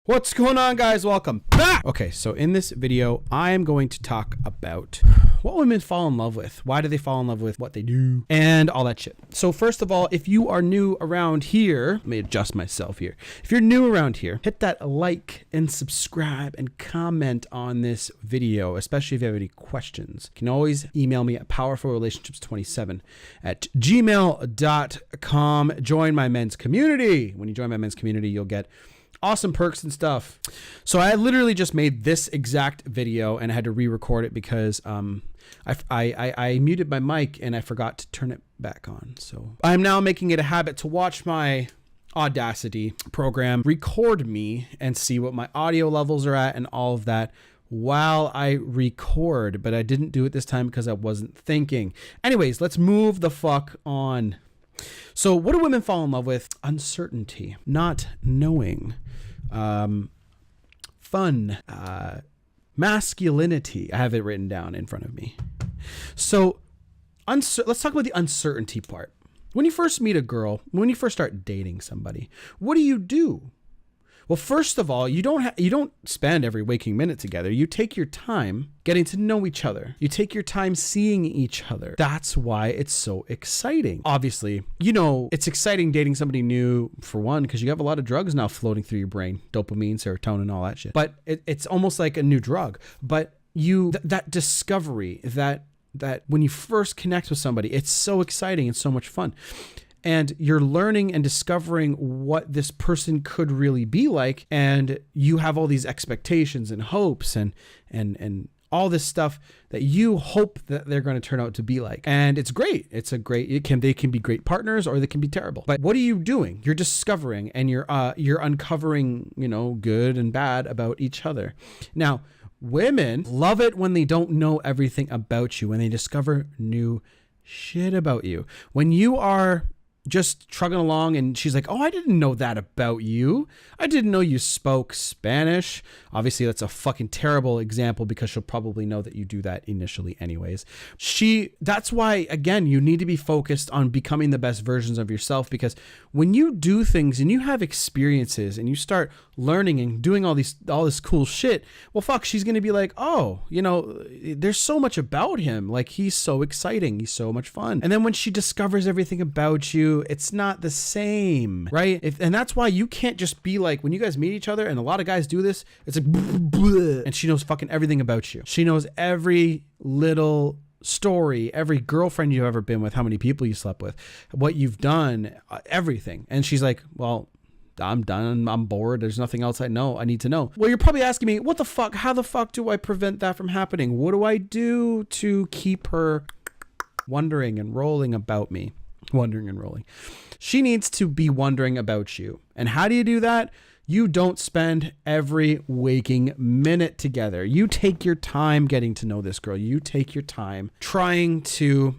What's going on, guys? Welcome back. Okay, so in this video, I am going to talk about what women fall in love with. Why do they fall in love with what they do? And all that shit. So first of all, if you are new around here, let me adjust myself here. If you're new around here, hit that like and subscribe and comment on this video, especially if you have any questions. You can always email me at powerfulrelationships27@gmail.com. Join my men's community. When you join my men's community, you'll get awesome perks and stuff. So I literally just made this exact video and I had to re-record it because I muted my mic and I forgot to turn it back on. So I'm now making it a habit to watch my Audacity program record me and see what my audio levels are at and all of that while I record, but I didn't do it this time because I wasn't thinking. Anyways, let's move the fuck on. So what do women fall in love with? Uncertainty, not knowing, fun, masculinity. I have it written down in front of me. So let's talk about the uncertainty part. When you first meet a girl, when you first start dating somebody, what do? Well, first of all, you don't spend every waking minute together. You take your time getting to know each other. You take your time seeing each other. That's why it's so exciting. Obviously, you know, it's exciting dating somebody new for one, because you have a lot of drugs now floating through your brain, dopamine, serotonin, all that shit. But it's almost like a new drug. But that discovery, that when you first connect with somebody, it's so exciting and so much fun. And you're learning and discovering what this person could really be like. And you have all these expectations and hopes and all this stuff that you hope that they're going to turn out to be like. And it's great. They can be great partners or they can be terrible. But what are you doing? You're discovering and you're uncovering, good and bad about each other. Now, women love it when they don't know everything about you, when they discover new shit about you. When you are just trugging along and she's like, oh, I didn't know that about you. I didn't know you spoke Spanish. Obviously, that's a fucking terrible example because she'll probably know that you do that initially anyways. That's why, again, you need to be focused on becoming the best versions of yourself, because when you do things and you have experiences and you start learning and doing all this cool shit, well, fuck, she's going to be like, oh, there's so much about him. Like, he's so exciting. He's so much fun. And then when she discovers everything about you, it's not the same, right? And that's why you can't just be like, when you guys meet each other, and a lot of guys do this, it's like, bleh, and she knows fucking everything about you. She knows every little story, every girlfriend you've ever been with, how many people you slept with, what you've done, everything. And she's like, well, I'm done. I'm bored. There's nothing else I need to know. Well, you're probably asking me, what the fuck? How the fuck do I prevent that from happening? What do I do to keep her wondering and rolling about me? Wondering and rolling. She needs to be wondering about you. And how do you do that? You don't spend every waking minute together. You take your time getting to know this girl. You take your time trying to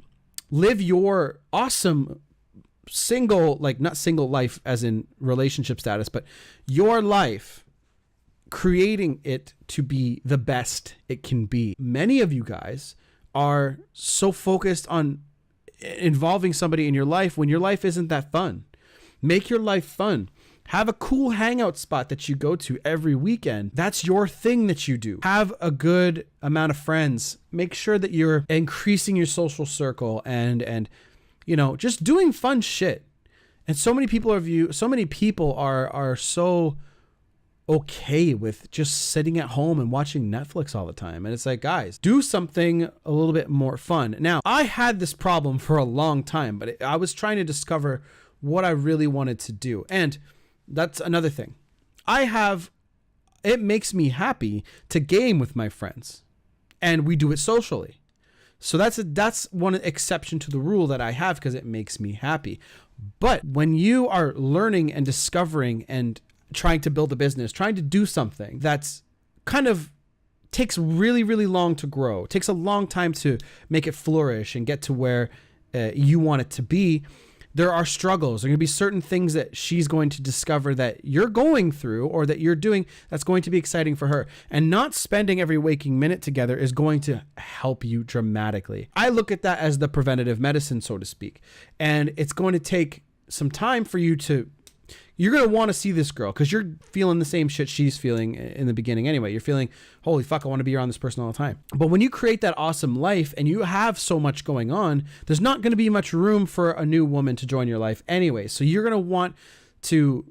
live your awesome not single life as in relationship status, but your life, creating it to be the best it can be. Many of you guys are so focused on involving somebody in your life when your life isn't that fun. Make your life fun. Have a cool hangout spot that you go to every weekend. That's your thing that you do. Have a good amount of friends. Make sure that you're increasing your social circle and just doing fun shit. And so many people are so okay with just sitting at home and watching Netflix all the time. And it's like, guys, do something a little bit more fun. Now, I had this problem for a long time, but I was trying to discover what I really wanted to do. And that's another thing. It makes me happy to game with my friends, and we do it socially. So that's one exception to the rule that I have, because it makes me happy. But when you are learning and discovering and trying to build a business, trying to do something that's kind of takes really, really long to grow, takes a long time to make it flourish and get to where you want it to be, there are struggles. There are going to be certain things that she's going to discover that you're going through or that you're doing that's going to be exciting for her. And not spending every waking minute together is going to help you dramatically. I look at that as the preventative medicine, so to speak. And it's going to take some time for you to You're going to want to see this girl because you're feeling the same shit she's feeling in the beginning anyway. You're feeling, holy fuck, I want to be around this person all the time. But when you create that awesome life and you have so much going on, there's not going to be much room for a new woman to join your life anyway. So you're going to want to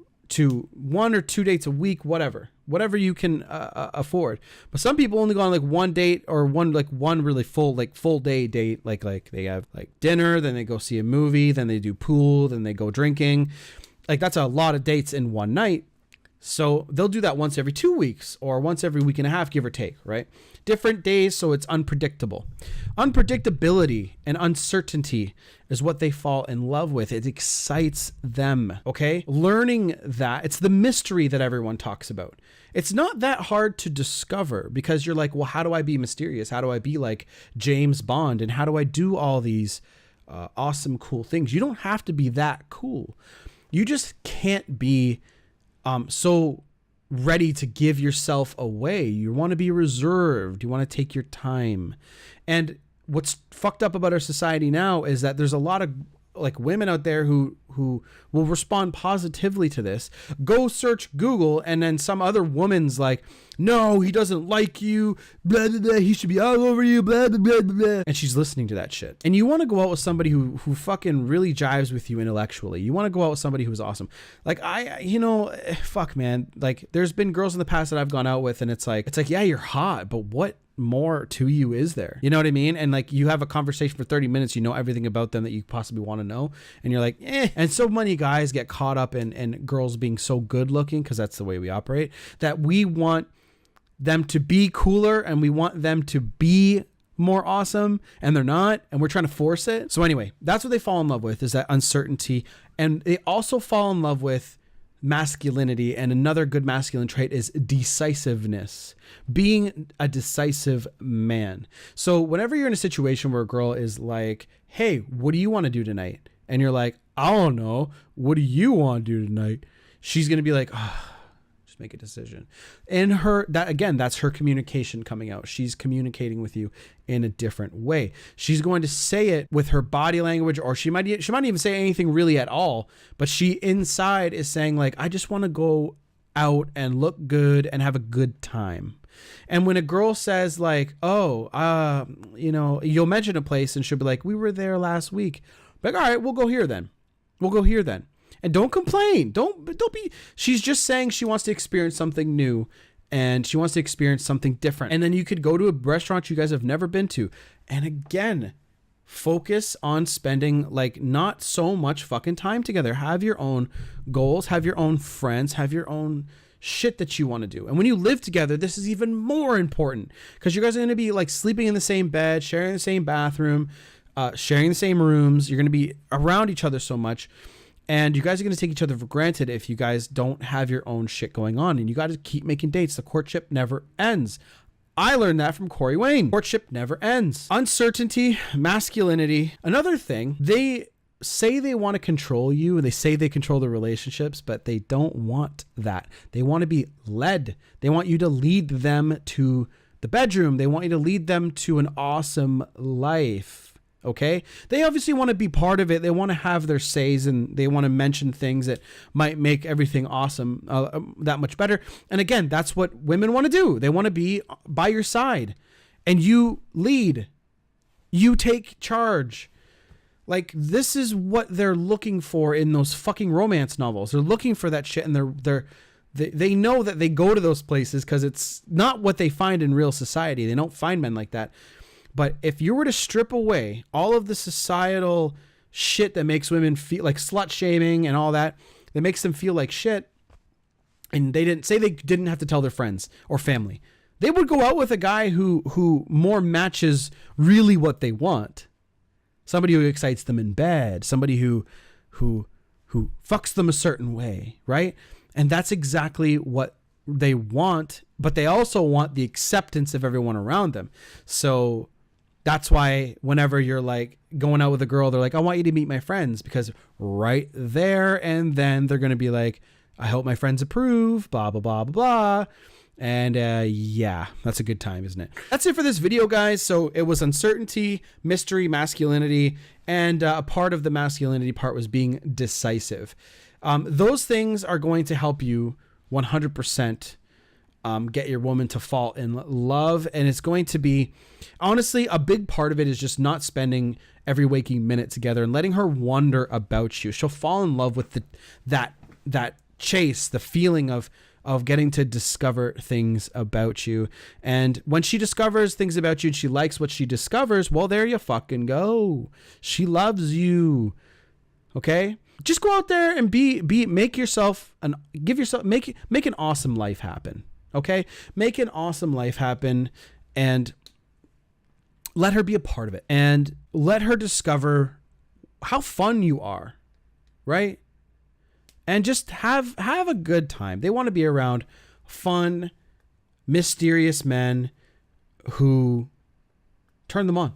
1 or 2 dates a week, whatever you can afford. But some people only go on like one date or one really full day date. Like they have like dinner, then they go see a movie, then they do pool, then they go drinking. Like that's a lot of dates in one night. So they'll do that once every 2 weeks or once every week and a half, give or take, right? Different days. So it's unpredictable. Unpredictability and uncertainty is what they fall in love with. It excites them. Okay. Learning that, it's the mystery that everyone talks about. It's not that hard to discover because you're like, well, how do I be mysterious? How do I be like James Bond? And how do I do all these awesome, cool things? You don't have to be that cool. You just can't be so ready to give yourself away. You want to be reserved. You want to take your time. And what's fucked up about our society now is that there's a lot of like women out there who will respond positively to this. Go search Google and then some other woman's like, no, he doesn't like you, blah, blah, blah. He should be all over you, blah, blah, blah, blah. And she's listening to that shit. And you want to go out with somebody who fucking really jives with you intellectually. You want to go out with somebody who's awesome. Like fuck man. Like there's been girls in the past that I've gone out with and it's like, yeah, you're hot, but what more to you is there? You know what I mean? And like you have a conversation for 30 minutes, you know everything about them that you possibly want to know. And you're like, eh. And so many guys get caught up in girls being so good looking because that's the way we operate, that we want them to be cooler and we want them to be more awesome and they're not, and we're trying to force it. So anyway, that's what they fall in love with, is that uncertainty. And they also fall in love with masculinity, and another good masculine trait is decisiveness, being a decisive man. So whenever you're in a situation where a girl is like, hey, what do you want to do tonight? And you're like, I don't know, what do you want to do tonight? She's going to be like, oh, just make a decision. And that's her communication coming out. She's communicating with you in a different way. She's going to say it with her body language, or she might even say anything really at all, but she inside is saying like, I just want to go out and look good and have a good time. And when a girl says like, oh, you'll mention a place and she'll be like, we were there last week. Like, all right, we'll go here then. And don't complain. Don't be, she's just saying she wants to experience something new and she wants to experience something different. And then you could go to a restaurant you guys have never been to. And again, focus on spending like not so much fucking time together. Have your own goals, have your own friends, have your own shit that you want to do. And when you live together, this is even more important because you guys are going to be like sleeping in the same bed, sharing the same bathroom, sharing the same rooms. You're going to be around each other so much. And you guys are going to take each other for granted if you guys don't have your own shit going on. And you got to keep making dates. The courtship never ends. I learned that from Corey Wayne. Courtship never ends. Uncertainty, masculinity. Another thing, they say they want to control you and they say they control the relationships, but they don't want that. They want to be led. They want you to lead them to the bedroom. They want you to lead them to an awesome life. Okay. They obviously want to be part of it. They want to have their says and they want to mention things that might make everything awesome, that much better. And again, that's what women want to do. They want to be by your side and you lead, you take charge. Like this is what they're looking for in those fucking romance novels. They're looking for that shit and they know that they go to those places because it's not what they find in real society. They don't find men like that. But if you were to strip away all of the societal shit that makes women feel like slut shaming and all that makes them feel like shit, and they didn't have to tell their friends or family, they would go out with a guy who more matches really what they want. Somebody who excites them in bed, somebody who fucks them a certain way, right? And that's exactly what they want, but they also want the acceptance of everyone around them. So that's why whenever you're like going out with a girl, they're like, I want you to meet my friends, because right there and then they're going to be like, I hope my friends approve, blah, blah, blah, blah, blah. And yeah, that's a good time, isn't it? That's it for this video, guys. So it was uncertainty, mystery, masculinity, and a part of the masculinity part was being decisive. Those things are going to help you 100% get your woman to fall in love. And it's going to be, honestly, a big part of it is just not spending every waking minute together and letting her wonder about you. She'll fall in love with that chase, the feeling of getting to discover things about you. And when she discovers things about you and she likes what she discovers, well, there you fucking go. She loves you. Okay? Just go out there and make an awesome life happen. Okay? Make an awesome life happen and let her be a part of it, and let her discover how fun you are, right? And just have a good time. They want to be around fun, mysterious men who turn them on.